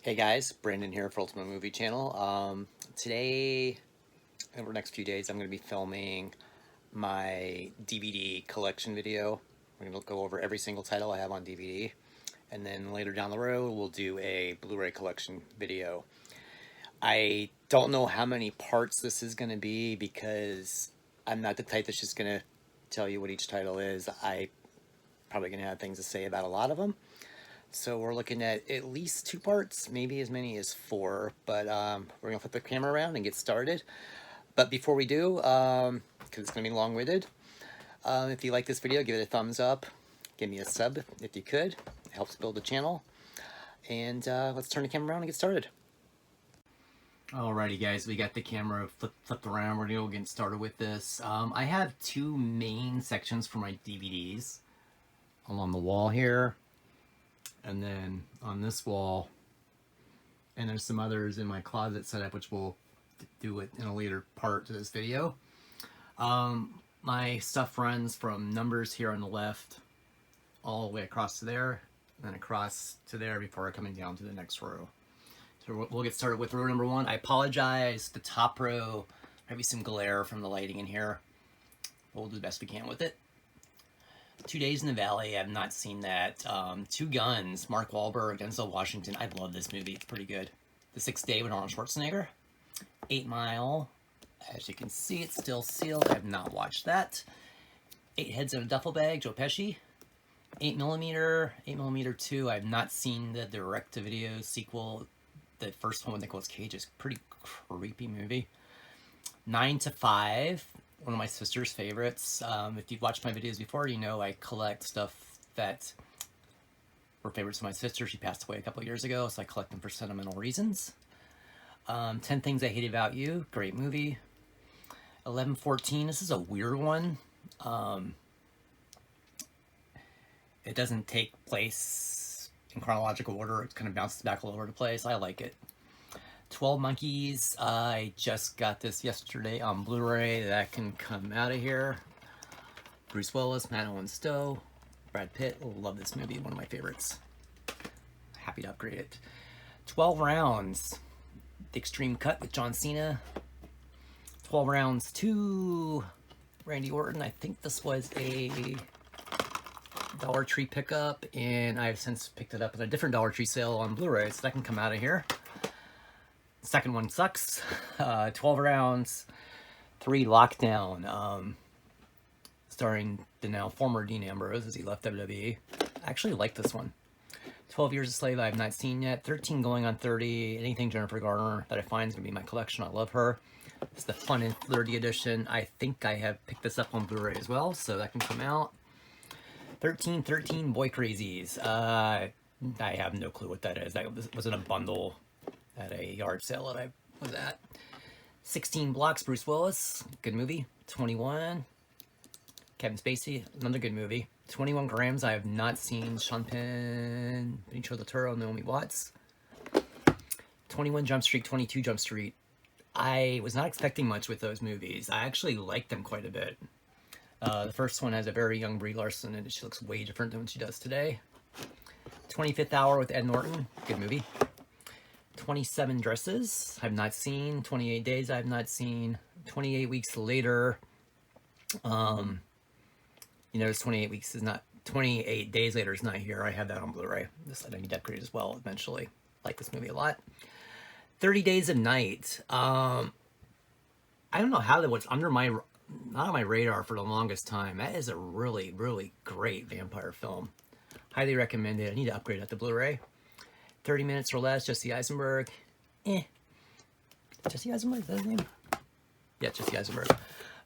Hey guys, Brandon here for Ultimo Movie Channel. Today, over the next few days, I'm going to be filming my DVD collection video. We're going to go over every single title I have on DVD. And then later down the road, we'll do a Blu-ray collection video. I don't know how many parts this is going to be because I'm not the type that's just going to tell you what each title is. I probably going to have things to say about a lot of them. So we're looking at least 2 parts, maybe as many as 4, but we're going to flip the camera around and get started. But before we do, because it's going to be long-winded, if you like this video, give it a thumbs up, give me a sub if you could. It helps build the channel. And let's turn the camera around and get started. Alrighty guys, we got the camera flipped around. We're going to get started with this. I have 2 main sections for my DVDs along the wall here. And then on this wall, and there's some others in my closet setup, which we'll do it in a later part to this video. My stuff runs from numbers here on the left all the way across to there, and then across to there before coming down to the next row. So we'll get started with row number 1. I apologize, the top row, maybe some glare from the lighting in here. We'll do the best we can with it. 2 Days in the Valley, I've not seen that. Two Guns, Mark Wahlberg, Denzel Washington. I love this movie, it's pretty good. The Sixth Day with Arnold Schwarzenegger. 8 Mile, as you can see, it's still sealed. I have not watched that. 8 Heads in a Duffel Bag, Joe Pesci. 8mm, 8mm 2, I have not seen the direct-to-video sequel. The first one with Nicolas Cage is a pretty creepy movie. 9 to 5. One of my sister's favorites. If you've watched my videos before, you know I collect stuff that were favorites of my sister. She passed away a couple years ago, so I collect them for sentimental reasons. 10 Things I Hate About You, great movie. 11:14, this is a weird one. It doesn't take place in chronological order. It kind of bounces back all over the place. I like it. 12 Monkeys, I just got this yesterday on Blu-ray. That can come out of here. Bruce Willis, Madeline Stowe, Brad Pitt. Love this movie, one of my favorites. Happy to upgrade it. 12 Rounds, The Extreme Cut with John Cena. 12 Rounds 2, Randy Orton. I think this was a Dollar Tree pickup, and I've since picked it up at a different Dollar Tree sale on Blu-ray, so that can come out of here. Second one sucks. 12 Rounds 3, Lockdown, starring the now former Dean Ambrose as he left WWE. I actually like this one. 12 Years a Slave, I have not seen yet. 13 Going on 30, anything Jennifer Garner that I find is going to be in my collection. I love her. It's the Fun and Flirty edition. I think I have picked this up on Blu-ray as well, so that can come out. 13 Boy Crazies. I have no clue what that is. That was in a bundle at a yard sale that I was at. 16 Blocks, Bruce Willis, good movie. 21, Kevin Spacey, another good movie. 21 Grams, I have not seen. Sean Penn, Benicio del Toro, Naomi Watts. 21 Jump Street, 22 Jump Street. I was not expecting much with those movies. I actually liked them quite a bit. The first one has a very young Brie Larson, and she looks way different than what she does today. 25th Hour with Ed Norton, good movie. 27 Dresses, I have not seen. 28 Days, I have not seen. 28 Weeks Later, you notice 28 Days Later is not here. I have that on Blu-ray. This I need to upgrade as well eventually. Like this movie a lot. 30 Days of Night. I don't know how that was not on my radar for the longest time. That is a really, really great vampire film. Highly recommend it. I need to upgrade that to Blu-ray. 30 Minutes or Less, Jesse Eisenberg. Jesse Eisenberg, is that his name? Yeah, Jesse Eisenberg.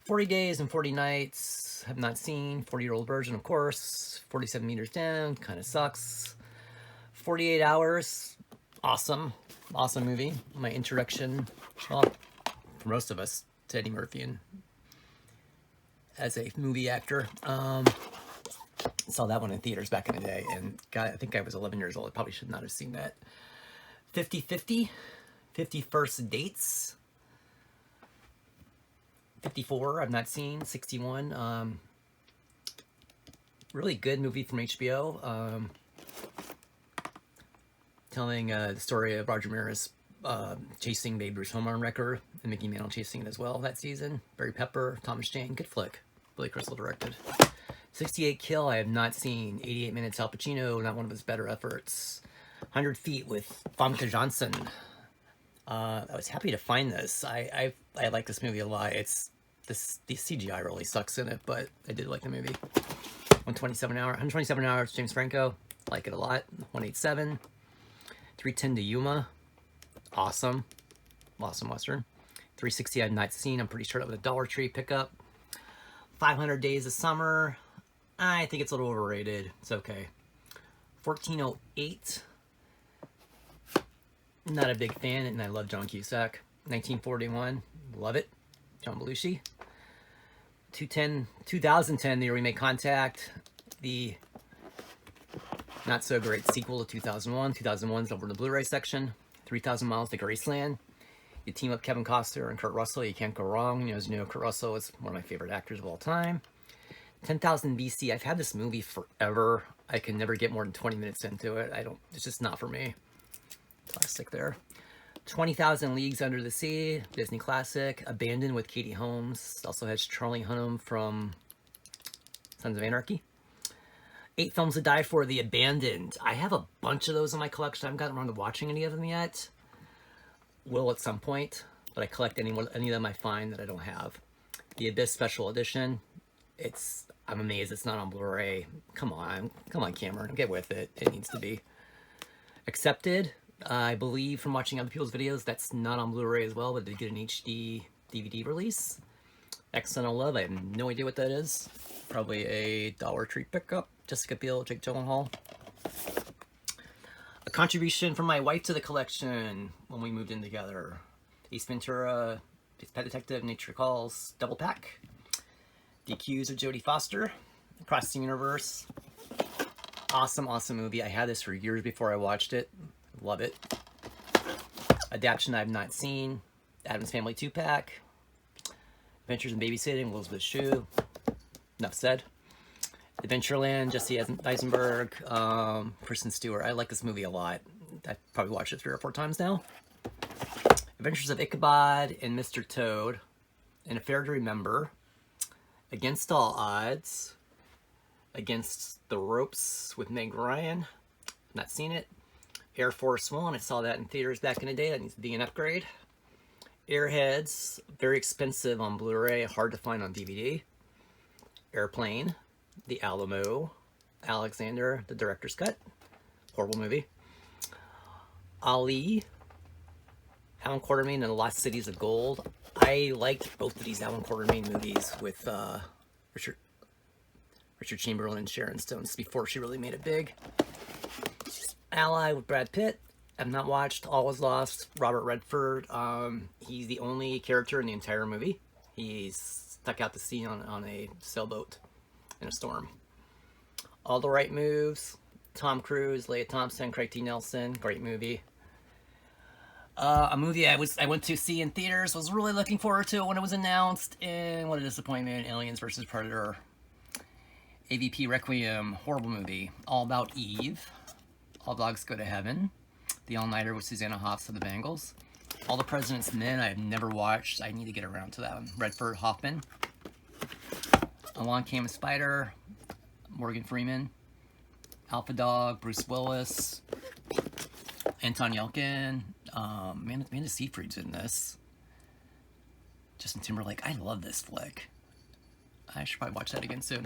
40 Days and 40 Nights, have not seen. 40-Year-Old Virgin, of course. 47 Meters Down, kind of sucks. 48 Hours, awesome. Awesome movie. My introduction, well, for most of us, to Eddie Murphy and as a movie actor. Saw that one in theaters back in the day, and God, I think I was 11 years old. I probably should not have seen that. 50-50, 50 First Dates. 54, I've not seen. 61, really good movie from HBO. telling the story of Roger Maris chasing Babe Ruth's home run record, and Mickey Mantle chasing it as well that season. Barry Pepper, Thomas Jane, good flick. Billy Crystal directed. 68 Kill, I have not seen. 88 Minutes, Al Pacino, not one of his better efforts. 100 Feet with Famke Janssen. I was happy to find this. I like this movie a lot. The CGI really sucks in it, but I did like the movie. 127 hours, James Franco. Like it a lot. 187. 310 to Yuma. Awesome. Awesome Western. 360 I've not seen. I'm pretty sure that was a Dollar Tree pickup. 500 Days of Summer. I think it's a little overrated. It's okay. 1408. Not a big fan, and I love John Cusack. 1941. Love it. John Belushi. 2010, the remake Contact. The not so great sequel to 2001. 2001's over in the Blu-ray section. 3,000 Miles to Graceland. You team up Kevin Costner and Kurt Russell, you can't go wrong. As you know, Kurt Russell is one of my favorite actors of all time. 10,000 BC, I've had this movie forever. I can never get more than 20 minutes into it. It's just not for me. Classic there. 20,000 Leagues Under the Sea, Disney classic. Abandoned with Katie Holmes. Also has Charlie Hunnam from Sons of Anarchy. 8 Films to Die For, The Abandoned. I have a bunch of those in my collection. I haven't gotten around to watching any of them yet. Will at some point, but I collect any of them I find that I don't have. The Abyss Special Edition. I'm amazed it's not on Blu-ray. Come on, Cameron, get with it. It needs to be. Accepted. I believe from watching other people's videos that's not on Blu-ray as well, but they get an HD DVD release. Excellent on Love. I have no idea what that is. Probably a Dollar Tree pickup. Jessica Biel, Jake Gyllenhaal. A contribution from my wife to the collection when we moved in together. Ace Ventura, Pet Detective, Nature Calls, Double Pack. The Accused of Jodie Foster. Across the Universe. Awesome, awesome movie. I had this for years before I watched it. Love it. Adaptation I've not seen. Addams Family 2-pack. Adventures in Babysitting, Elizabeth Shue. Enough said. Adventureland, Jesse Eisenberg, Kristen Stewart. I like this movie a lot. I've probably watched it 3 or 4 times now. Adventures of Ichabod and Mr. Toad. An Affair to Remember. Against All Odds. Against the Ropes with Meg Ryan. Not seen it. Air Force One. I saw that in theaters back in the day. That needs to be an upgrade. Airheads. Very expensive on Blu-ray. Hard to find on DVD. Airplane. The Alamo. Alexander, the director's cut. Horrible movie. Ali. Alan Quartermain and the Lost Cities of Gold. I liked both of these Alan Quartermain movies with Richard Chamberlain and Sharon Stone before she really made it big. Ally with Brad Pitt. I've not watched. All Was Lost. Robert Redford. He's the only character in the entire movie. He's stuck out to sea on a sailboat in a storm. All the Right Moves. Tom Cruise, Leah Thompson, Craig T. Nelson. Great movie. A movie I went to see in theaters. Was really looking forward to when it was announced. And what a disappointment. Aliens vs. Predator. AVP Requiem. Horrible movie. All About Eve. All Dogs Go to Heaven. The All-Nighter with Susanna Hoffs of the Bangles. All the President's Men I've never watched. I need to get around to that one. Redford Hoffman. Along Came a Spider. Morgan Freeman. Alpha Dog. Bruce Willis. Anton Yelchin. Amanda Seyfried's in this. Justin Timberlake. I love this flick. I should probably watch that again soon.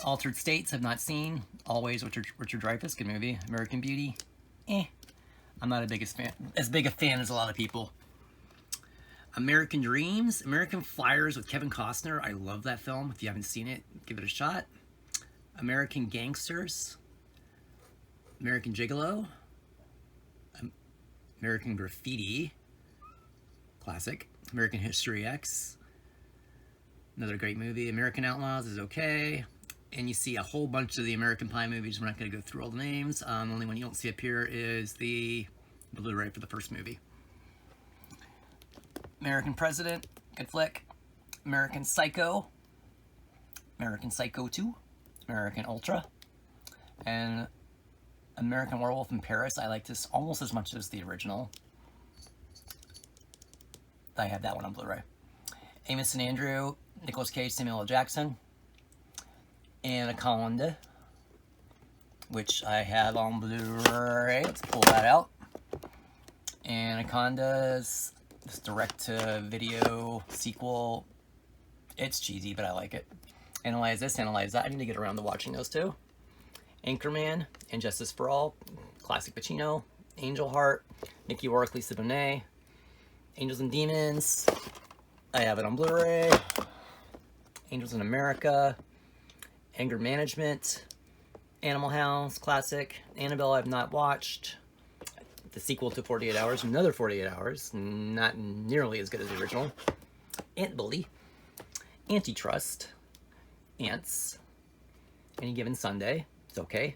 Altered States, I've not seen. Always, Richard Dreyfuss, good movie. American Beauty, I'm not as big a fan as a lot of people. American Dreams, American Flyers with Kevin Costner. I love that film. If you haven't seen it, give it a shot. American Gangsters. American Gigolo. American Graffiti. Classic. American History X. Another great movie. American Outlaws is okay. And you see a whole bunch of the American Pie movies. We're not going to go through all the names. Only one you don't see up here is the Blu-ray for the first movie. American President, good flick. American Psycho. American Psycho 2. American Ultra. And American Werewolf in Paris. I like this almost as much as the original. I have that one on Blu-ray. Amos and Andrew, Nicolas Cage, Samuel L. Jackson. Anaconda, which I have on Blu-ray. Let's pull that out. Anaconda's this direct-to-video sequel. It's cheesy, but I like it. Analyze this, analyze that. I need to get around to watching those two. Anchorman, and Justice for All, classic Pacino. Angel Heart, Mickey Rourke, Lisa Bonet. Angels and Demons, I have it on Blu-ray. Angels in America, Anger Management, Animal House, classic. Annabelle, I've not watched. The sequel to 48 Hours, another 48 Hours, not nearly as good as the original. Ant Bully, Antitrust, Ants, Any Given Sunday, it's okay.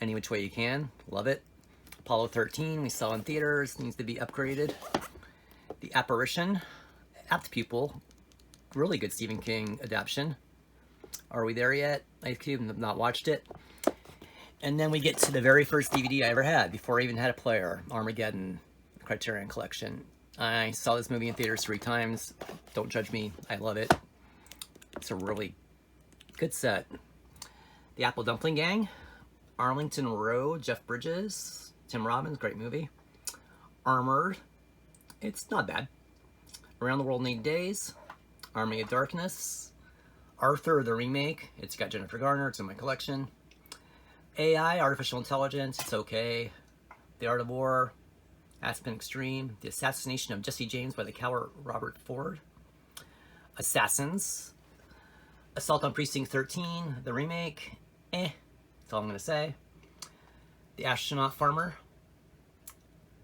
Any Which Way You Can, love it. Apollo 13, we saw in theaters, needs to be upgraded. The Apparition, Apt Pupil, really good Stephen King adaptation. Are we there yet? I have not watched it. And then we get to the very first DVD I ever had, before I even had a player, Armageddon, Criterion Collection. I saw this movie in theaters 3 times. Don't judge me, I love it. It's a really good set. The Apple Dumpling Gang, Arlington Road, Jeff Bridges, Tim Robbins, great movie. Armored, it's not bad. Around the World in 8 Days, Army of Darkness, Arthur the remake, it's got Jennifer Garner, it's in my collection. AI, Artificial Intelligence, it's okay. The Art of War, Aspen Extreme, The Assassination of Jesse James by the coward Robert Ford. Assassins, Assault on Precinct 13, the remake, that's all I'm gonna say. The Astronaut Farmer,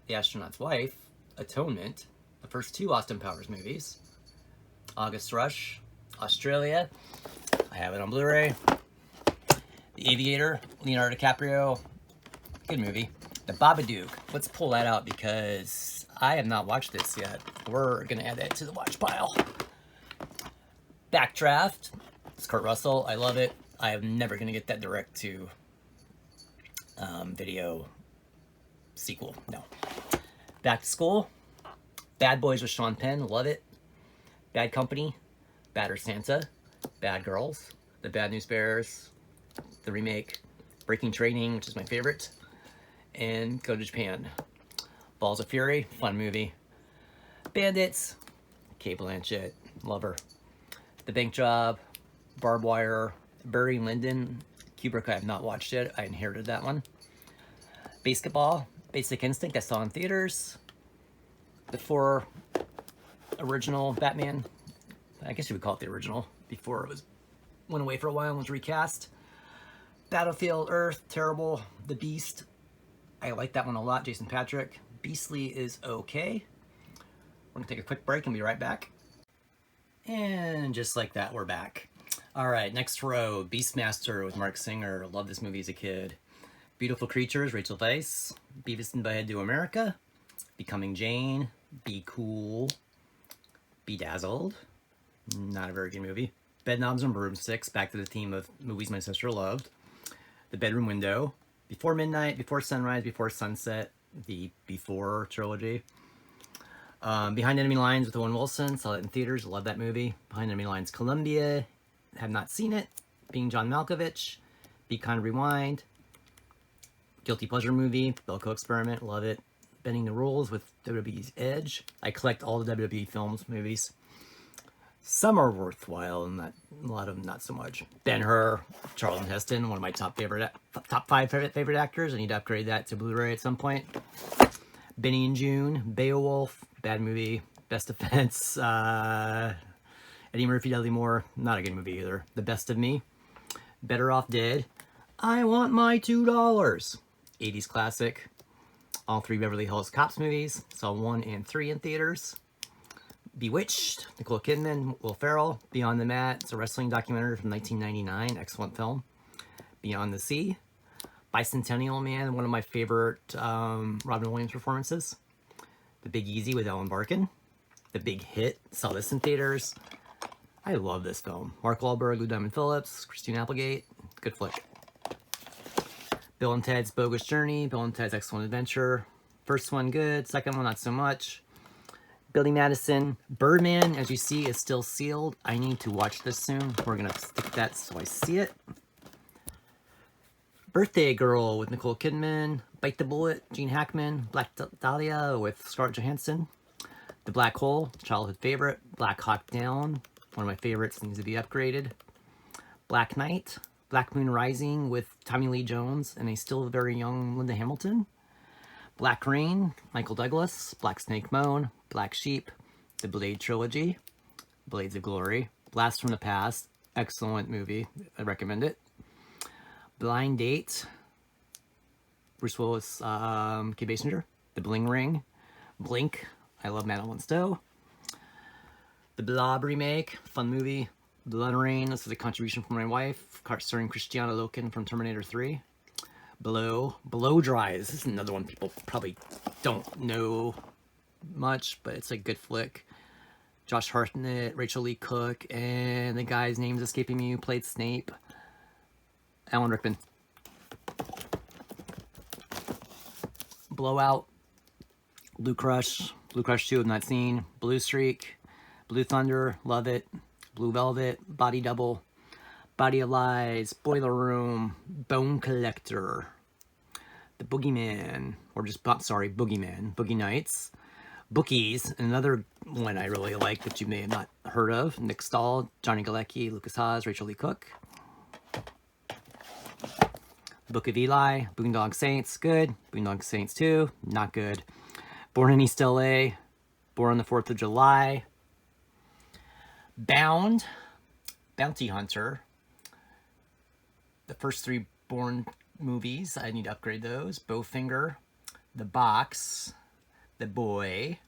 The Astronaut's Wife, Atonement, the first 2 Austin Powers movies. August Rush, Australia, I have it on Blu-ray. The Aviator, Leonardo DiCaprio, good movie. The Babadook, let's pull that out because I have not watched this yet. We're gonna add that to the watch pile. Backdraft, it's Kurt Russell, I love it. I am never gonna get that direct to video sequel, no. Back to School, Bad Boys with Sean Penn, love it. Bad Company, Badder Santa, Bad Girls, The Bad News Bears, the remake, Breaking Training, which is my favorite, and Go to Japan. Balls of Fury, fun movie. Bandits, Cate Blanchett, love her. The Bank Job, Barbed Wire, Barry Lyndon, Kubrick, I have not watched it, I inherited that one. Basketball, Basic Instinct, I saw in theaters. The 4 original Batman, I guess you would call it the original, before it went away for a while and was recast. Battlefield Earth, terrible. The Beast, I like that one a lot, Jason Patrick. Beastly is okay. We're gonna take a quick break and be right back. And just like that, we're back. All right, next row, Beastmaster with Mark Singer. Love this movie as a kid. Beautiful Creatures, Rachel Weisz. Beavis and Butthead Do America. Becoming Jane. Be Cool. Bedazzled. Not a very good movie. Bedknobs and Broomsticks, back to the theme of movies my sister loved. The Bedroom Window. Before Midnight, Before Sunrise, Before Sunset. The Before trilogy. Behind Enemy Lines with Owen Wilson. Saw it in theaters. Love that movie. Behind Enemy Lines, Columbia. Have not seen it. Being John Malkovich. Be Kind, Rewind. Guilty Pleasure movie. Belko Experiment. Love it. Bending the Rules with WWE's Edge. I collect all the WWE films, movies. Some are worthwhile, and a lot of them not so much. Ben-Hur, Charlton Heston, one of my top 5 favorite actors. I need to upgrade that to Blu-ray at some point. Benny and June, Beowulf, bad movie. Best Defense, Eddie Murphy, Dudley Moore, not a good movie either. The Best of Me, Better Off Dead, I Want My $2, 80s classic. All 3 Beverly Hills Cops movies, saw 1 and 3 in theaters. Bewitched, Nicole Kidman, Will Ferrell. Beyond the Mat, it's a wrestling documentary from 1999, excellent film. Beyond the Sea, Bicentennial Man, one of my favorite Robin Williams performances. The Big Easy with Ellen Barkin. The Big Hit, saw this in theaters. I love this film. Mark Wahlberg, Lou Diamond Phillips, Christine Applegate, good flick. Bill and Ted's Bogus Journey, Bill and Ted's Excellent Adventure. First one good, second one not so much. Billy Madison. Birdman, as you see, is still sealed. I need to watch this soon. We're gonna stick that so I see it. Birthday Girl with Nicole Kidman. Bite the Bullet, Gene Hackman. Black Dahlia with Scarlett Johansson. The Black Hole, childhood favorite. Black Hawk Down, one of my favorites, needs to be upgraded. Black Knight. Black Moon Rising with Tommy Lee Jones and a still very young Linda Hamilton. Black Rain, Michael Douglas. Black Snake Moan, Black Sheep. The Blade Trilogy, Blades of Glory. Blast from the Past, excellent movie, I recommend it. Blind Date, Bruce Willis, Kate Basinger. The Bling Ring. Blink, I love Madeline Stowe. The Blob remake, fun movie. Blood Rain, this is a contribution from my wife, starring Christiana Loken from Terminator 3. Blow Dries, this is another one people probably don't know much, but it's a good flick. Josh Hartnett, Rachel Lee Cook, and the guy's name's escaping me who played Snape. Alan Rickman. Blowout. Blue Crush 2 have not seen. Blue Streak. Blue Thunder, love it. Blue Velvet, Body Double, Body of Lies, Boiler Room, Bone Collector, The Boogeyman, or just, sorry, Boogeyman, Boogie Nights, Bookies, another one I really like that you may have not heard of. Nick Stahl, Johnny Galecki, Lucas Haas, Rachel Lee Cook. Book of Eli, Boondock Saints, good. Boondock Saints 2, not good. Born in East LA, Born on the 4th of July. Bound, Bounty Hunter. The first 3 Bourne movies, I need to upgrade those. Bowfinger, The Box, The Boy,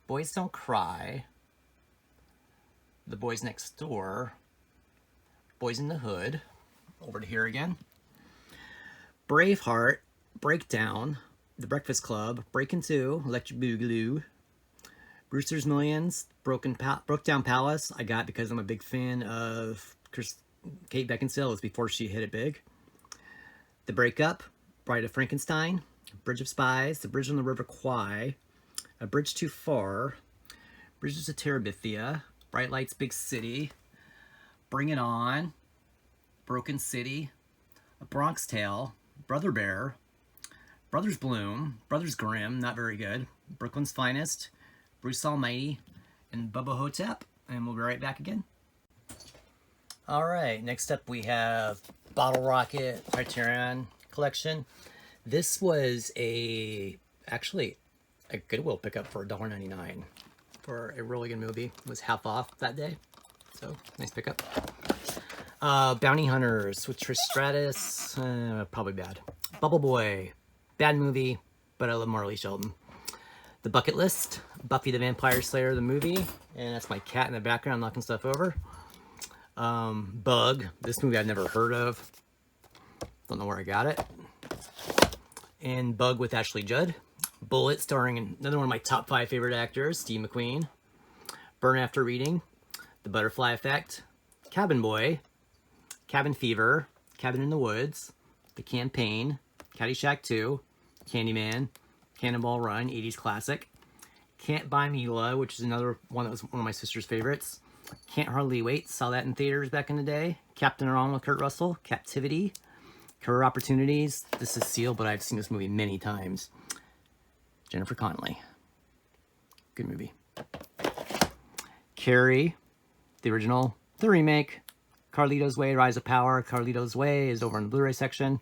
Boys Don't Cry, The Boys Next Door, Boys in the Hood, over to here again. Braveheart, Breakdown, The Breakfast Club, Breakin' 2, Electric Boogaloo, Brewster's Millions, Brokedown Palace, I got because I'm a big fan of Kate Beckinsale. It was before she hit it big. The Breakup, Bride of Frankenstein, Bridge of Spies, The Bridge on the River Kwai, A Bridge Too Far, Bridges to Terabithia, Bright Lights Big City, Bring It On, Broken City, A Bronx Tale, Brother Bear, Brothers Bloom, Brothers Grimm, not very good, Brooklyn's Finest, Bruce Almighty, and Bubba Hotep, and we'll be right back again. All right, next up we have Bottle Rocket Criterion Collection. This was actually a Goodwill pickup for $1.99 for a really good movie. It was half off that day, so nice pickup. Bounty Hunters with Trish Stratus, probably bad. Bubble Boy, bad movie, but I love Marley Shelton. The Bucket List, Buffy the Vampire Slayer, the movie, and that's my cat in the background knocking stuff over. Bug, this movie I've never heard of, don't know where I got it. And Bug with Ashley Judd. Bullet, starring another one of my top 5 favorite actors, Steve McQueen. Burn After Reading, The Butterfly Effect, Cabin Boy, Cabin Fever, Cabin in the Woods, The Campaign, Caddyshack 2, Candyman, Cannonball Run, 80s classic. Can't Buy Me Love, which is another one that was one of my sister's favorites. Can't Hardly Wait, saw that in theaters back in the day. Captain Wrong with Kurt Russell, Captivity, Career Opportunities. This is sealed, but I've seen this movie many times. Jennifer Connelly. Good movie. Carrie, the original, the remake. Carlito's Way, Rise of Power. Carlito's Way is over in the Blu-ray section.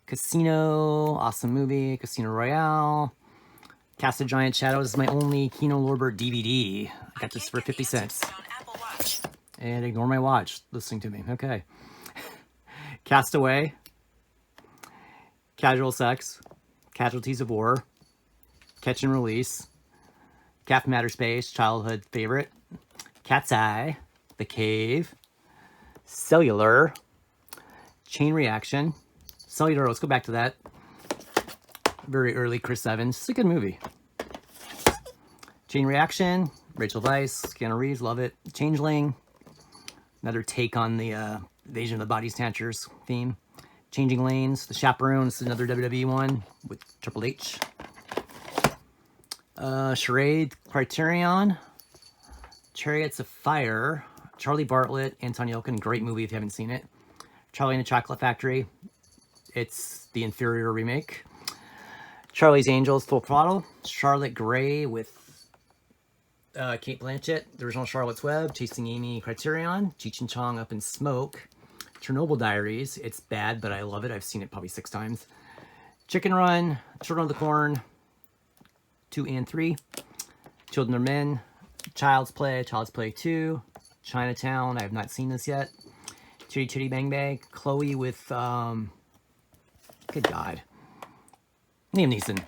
Casino, awesome movie. Casino Royale. Cast of Giant Shadows is my only Kino Lorber DVD. I got this for 50 cents. And ignore my watch listening to me. Okay. Castaway. Casual Sex. Casualties of War. Catch and Release. Cat from Outer Space, childhood favorite. Cat's Eye. The Cave. Cellular. Chain Reaction. Cellular, let's go back to that. Very early Chris Evans. It's a good movie. Chain Reaction. Rachel Weisz. Keanu Reeves, love it. Changeling. Another take on the Invasion of the Body Snatchers theme. Changing Lanes, The Chaperone. This is another WWE one with Triple H. Charade, Criterion. Chariots of Fire. Charlie Bartlett, Anton Yelkin. Great movie if you haven't seen it. Charlie and the Chocolate Factory. It's the inferior remake. Charlie's Angels, Full Throttle. Charlotte Gray with Kate Blanchett. The original Charlotte's Web. Chasing Amy, Criterion. Cheech and Chong, Up in Smoke. Chernobyl Diaries. It's bad, but I love it. I've seen it probably 6 times. Chicken Run. Children of the Corn. 2 and 3. Children of Men. Child's Play 2. Chinatown. I have not seen this yet. Chitty Chitty Bang Bang. Chloe with, good God. Liam Neeson.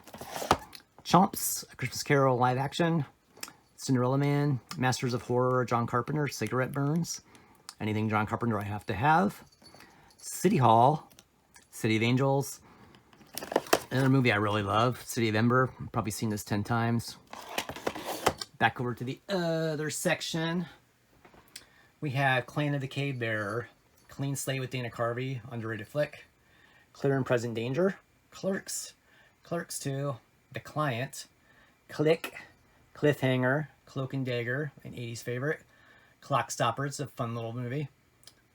Chomps. A Christmas Carol live action. Cinderella Man. Masters of Horror. John Carpenter. Cigarette Burns. Anything John Carpenter I have to have. City Hall. City of Angels. Another movie I really love. City of Ember. I've probably seen this 10 times. Back over to the other section. We have Clan of the Cave Bearer. Clean Slate with Dana Carvey. Underrated flick. Clear and Present Danger. Clerks. Clerks 2. The Client. Click. Cliffhanger. Cloak and Dagger. An 80s favorite. Clock Stoppers. A fun little movie.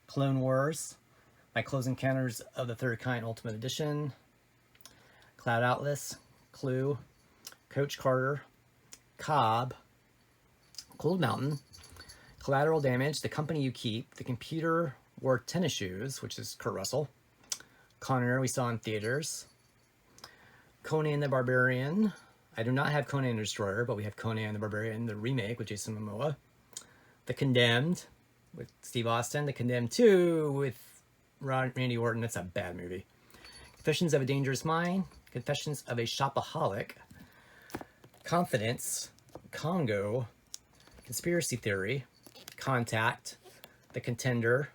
Clone Wars. My Close Encounters of the Third Kind Ultimate Edition. Cloud Atlas. Clue. Coach Carter. Cobb. Cold Mountain. Collateral Damage. The Company You Keep. The Computer Wore Tennis Shoes, which is Kurt Russell. Con Air we saw in theaters. Conan the Barbarian. I do not have Conan the Destroyer, but we have Conan the Barbarian, the remake with Jason Momoa. The Condemned with Steve Austin. The Condemned 2 with Randy Orton. That's a bad movie. Confessions of a Dangerous Mind. Confessions of a Shopaholic. Confidence. Congo. Conspiracy Theory. Contact. The Contender.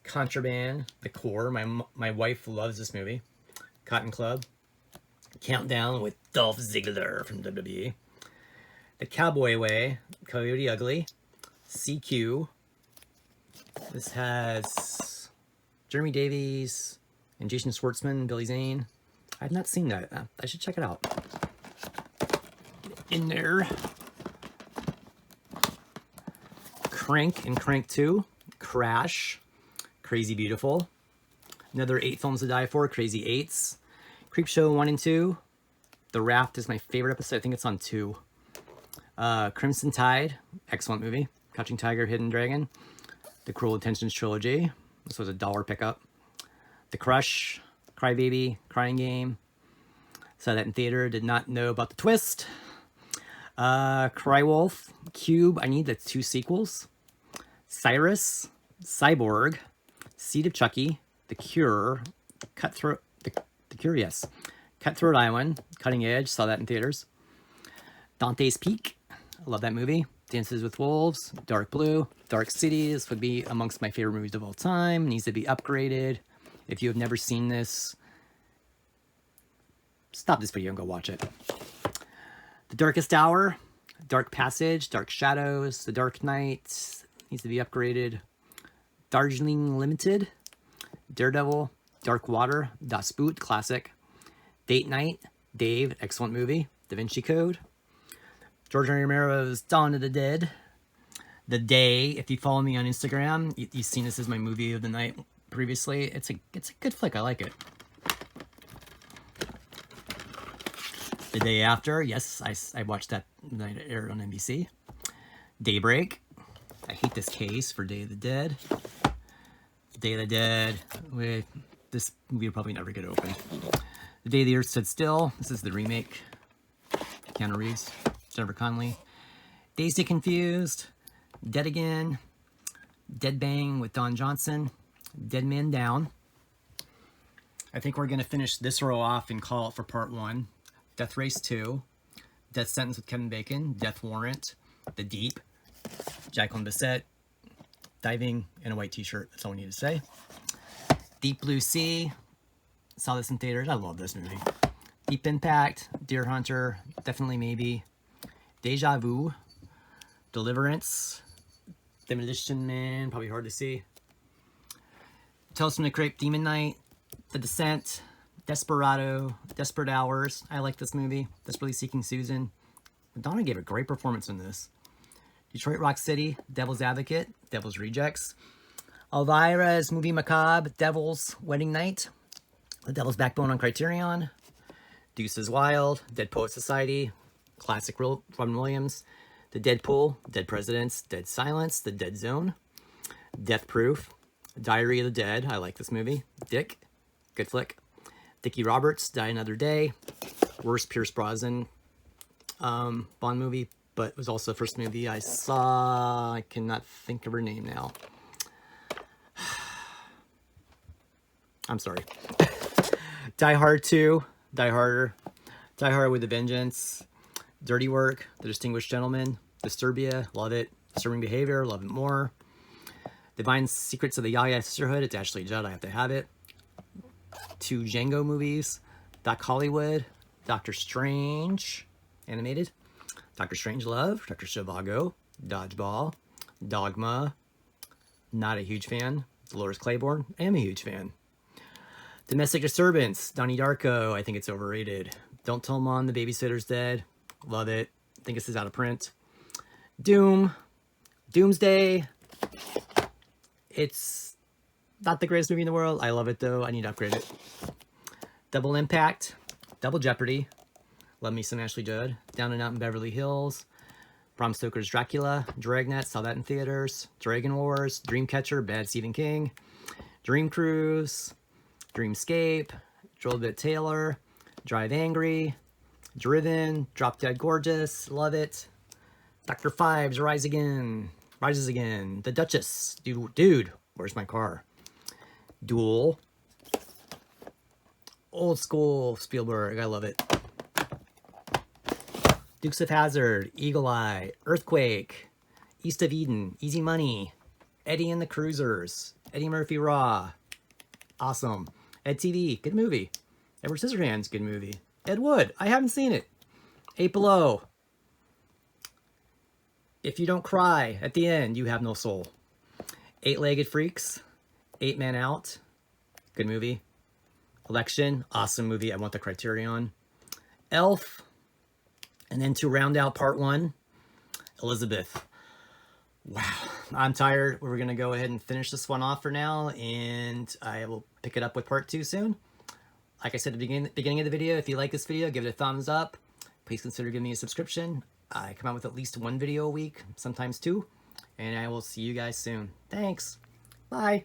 Contraband. The Core. My wife loves this movie. Cotton Club. Countdown with Dolph Ziggler from WWE. The Cowboy Way. Coyote Ugly. CQ. This has Jeremy Davies and Jason Schwartzman, Billy Zane. I've not seen that. I should check it out. In there. Crank and Crank 2. Crash. Crazy Beautiful. Another 8 films to die for. Crazy 8s. Creepshow 1 and 2. The Raft is my favorite episode. I think it's on 2. Crimson Tide. Excellent movie. Crouching Tiger, Hidden Dragon. The Cruel Intentions trilogy. This was a $1 pickup. The Crush. Crybaby. Crying Game. Saw that in theater. Did not know about the twist. Crywolf. Cube. I need the 2 sequels. Cyrus. Cyborg. Seed of Chucky. The Cure. Cutthroat. The Cure, yes. Cutthroat Island. Cutting Edge. Saw that in theaters. Dante's Peak. I love that movie. Dances with Wolves. Dark Blue. Dark City. This would be amongst my favorite movies of all time. Needs to be upgraded. If you have never seen this, stop this video and go watch it. The Darkest Hour. Dark Passage. Dark Shadows. The Dark Knight. Needs to be upgraded. Darjeeling Limited. Daredevil. Dark Water. Das Boot. Classic. Date Night. Dave. Excellent movie. Da Vinci Code. George R. Romero's Dawn of the Dead. The Day. If you follow me on Instagram, you've seen this as my movie of the night previously. It's a good flick. I like it. The Day After. Yes, I watched that night it aired on NBC. Daybreak. I hate this case for Day of the Dead. Day of the Dead. This movie will probably never get open. The Day the Earth Stood Still. This is the remake. Keanu Reeves. Jennifer Connelly. Dazed and Confused. Dead Again. Dead Bang with Don Johnson. Dead Man Down. I think we're going to finish this row off and call it for part 1. Death Race 2. Death Sentence with Kevin Bacon. Death Warrant. The Deep. Jacqueline Bisset. Diving in a white t-shirt. That's all we need to say. Deep Blue Sea. Saw this in theaters. I love this movie. Deep Impact. Deer Hunter. Definitely Maybe. Deja Vu. Deliverance. Demolition Man. Probably hard to see. Tales from the Crypt. Demon Knight. The Descent, Desperado, Desperate Hours. I like this movie. Desperately Seeking Susan. Madonna gave a great performance in this. Detroit Rock City, Devil's Advocate, Devil's Rejects. Elvira's Movie Macabre, Devil's Wedding Night. The Devil's Backbone on Criterion. Deuces Wild, Dead Poet Society, classic Robin Williams. The Deadpool, Dead Presidents, Dead Silence, The Dead Zone. Death Proof, Diary of the Dead. I like this movie. Dick, good flick. Dickie Roberts, Die Another Day. Worst Pierce Brosnan Bond movie, but it was also the first movie I saw. I cannot think of her name now. I'm sorry. Die Hard 2, Die Harder, Die Hard with a Vengeance, Dirty Work, The Distinguished Gentleman, Disturbia, love it. Disturbing Behavior, love it more. Divine Secrets of the Yaya Sisterhood, it's Ashley Judd, I have to have it. 2 Django movies, Doc Hollywood, Doctor Strange, animated, Doctor Strangelove, Doctor Zhivago, Dodgeball, Dogma, not a huge fan. Dolores Claiborne, I am a huge fan. Domestic Disturbance, Donnie Darko, I think it's overrated. Don't Tell Mom the Babysitter's Dead, love it. I think this is out of print. Doom, Doomsday, it's not the greatest movie in the world. I love it though, I need to upgrade it. Double Impact, Double Jeopardy, love me some Ashley Judd. Down and Out in Beverly Hills, Bram Stoker's Dracula, Dragnet, saw that in theaters. Dragon Wars, Dreamcatcher, Bad Stephen King, Dream Cruise, Dreamscape, Joel Bit Taylor, Drive Angry, Driven, Drop Dead Gorgeous, love it. Dr. Fives, Rises Again, The Duchess, Dude, where's my car? Duel, Old School Spielberg, I love it. Dukes of Hazzard, Eagle Eye, Earthquake, East of Eden, Easy Money, Eddie and the Cruisers, Eddie Murphy Raw, awesome. Ed TV, good movie. Edward Scissorhands, good movie. Ed Wood, I haven't seen it. 8 Below. If you don't cry at the end, you have no soul. 8-Legged Freaks, 8 Men Out, good movie. Election, awesome movie. I want the Criterion. Elf, and then to round out part 1, Elizabeth. Wow, I'm tired. We're going to go ahead and finish this one off for now, and I will pick it up with part 2 soon. Like I said at the beginning of the video, if you like this video, give it a thumbs up. Please consider giving me a subscription. I come out with at least 1 video a week, sometimes 2, and I will see you guys soon. Thanks. Bye.